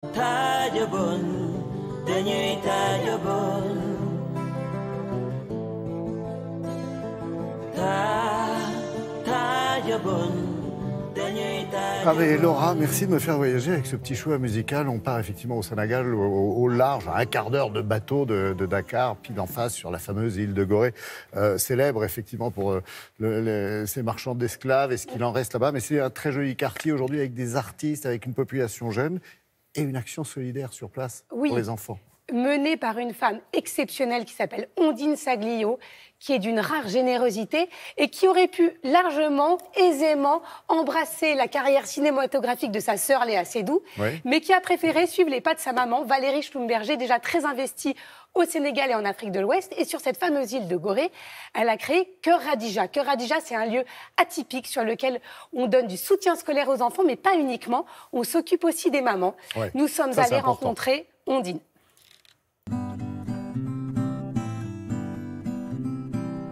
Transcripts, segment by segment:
Ah mais Laura, merci de me faire voyager avec ce petit choix musical. On part effectivement au Sénégal, au large, à un quart d'heure de bateau de Dakar, pile en face sur la fameuse île de Gorée, célèbre effectivement pour ces marchands d'esclaves et ce qu'il en reste là-bas. Mais c'est un très joli quartier aujourd'hui avec des artistes, avec une population jeune et une action solidaire sur place pour les enfants. Menée par une femme exceptionnelle qui s'appelle Ondine Saglio, qui est d'une rare générosité et qui aurait pu largement, aisément embrasser la carrière cinématographique de sa sœur Léa Seydoux, mais qui a préféré suivre les pas de sa maman, Valérie Schlumberger, déjà très investie au Sénégal et en Afrique de l'Ouest. Et sur cette fameuse île de Gorée, elle a créé Cœur Radija. Cœur Radija, c'est un lieu atypique sur lequel on donne du soutien scolaire aux enfants, mais pas uniquement. On s'occupe aussi des mamans. Nous sommes allés rencontrer Ondine.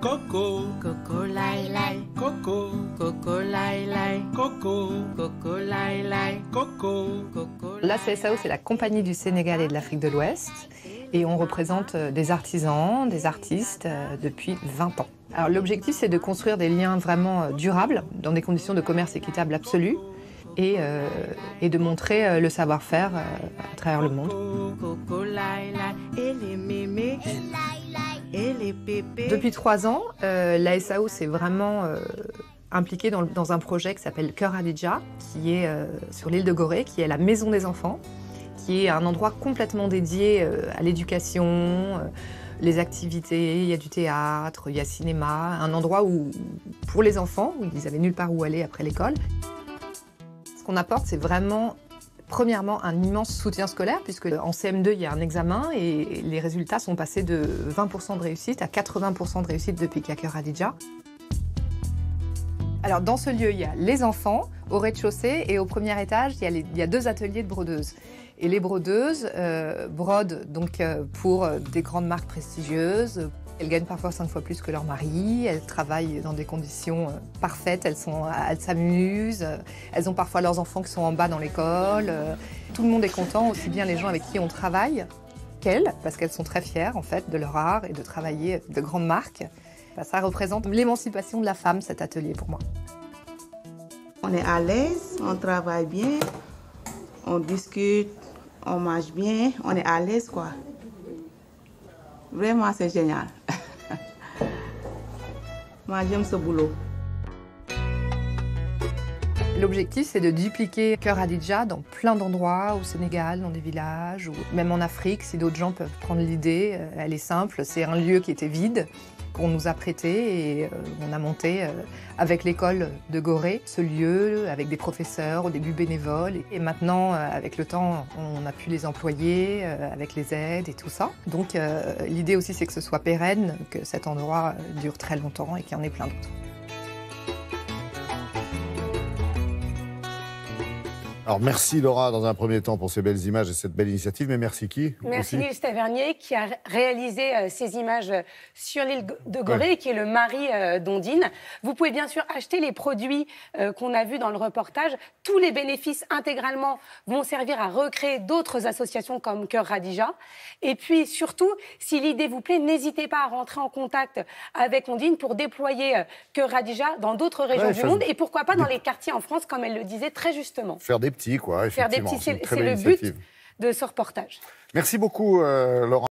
Coco, Coco lai lai, Coco, Coco lai lai, Coco, Coco lai lai, Coco, Coco. La CSAO, c'est la Compagnie du Sénégal et de l'Afrique de l'Ouest. Et on représente des artisans, des artistes depuis 20 ans. Alors l'objectif, c'est de construire des liens vraiment durables, dans des conditions de commerce équitable absolues, et de montrer le savoir-faire à travers le monde. Depuis 3 ans, la SAO s'est vraiment impliquée dans un projet qui s'appelle Cœur Radija, qui est sur l'île de Gorée, qui est la maison des enfants, qui est un endroit complètement dédié à l'éducation, les activités, il y a du théâtre, il y a cinéma, un endroit où, pour les enfants, où ils n'avaient nulle part où aller après l'école. Ce qu'on apporte, c'est vraiment, premièrement, un immense soutien scolaire, puisque en CM2, il y a un examen et les résultats sont passés de 20% de réussite à 80% de réussite depuis qu'il y a Cœur Radija. Alors, dans ce lieu, il y a les enfants, au rez-de-chaussée, et au premier étage, il y a 2 ateliers de brodeuses. Et les brodeuses brodent donc, pour des grandes marques prestigieuses. Elles gagnent parfois 5 fois plus que leur mari, elles travaillent dans des conditions parfaites, elles s'amusent, elles ont parfois leurs enfants qui sont en bas dans l'école. Tout le monde est content, aussi bien les gens avec qui on travaille qu'elles, parce qu'elles sont très fières en fait de leur art et de travailler avec de grandes marques. Ça représente l'émancipation de la femme, cet atelier pour moi. On est à l'aise, on travaille bien, on discute, on mange bien, on est à l'aise quoi. Vraiment, c'est génial. Moi, j'aime ce boulot. L'objectif, c'est de dupliquer Cœur Radija dans plein d'endroits, au Sénégal, dans des villages, ou même en Afrique, si d'autres gens peuvent prendre l'idée. Elle est simple, c'est un lieu qui était vide, qu'on nous a prêté et on a monté avec l'école de Gorée ce lieu, avec des professeurs, au début bénévoles. Et maintenant, avec le temps, on a pu les employer avec les aides et tout ça. Donc l'idée aussi, c'est que ce soit pérenne, que cet endroit dure très longtemps et qu'il y en ait plein d'autres. Alors merci Laura dans un premier temps pour ces belles images et cette belle initiative, mais merci qui? Merci Nils Tavernier qui a réalisé ces images sur l'île de Gorée, qui est le mari d'Ondine. Vous pouvez bien sûr acheter les produits qu'on a vus dans le reportage. Tous les bénéfices intégralement vont servir à recréer d'autres associations comme Cœur Radija. Et puis surtout, si l'idée vous plaît, n'hésitez pas à rentrer en contact avec Ondine pour déployer Cœur Radija dans d'autres régions du monde et pourquoi pas dans les quartiers en France, comme elle le disait très justement. Faire des petits, quoi, effectivement. Faire des petits, c'est le but de ce reportage. Merci beaucoup, Laura.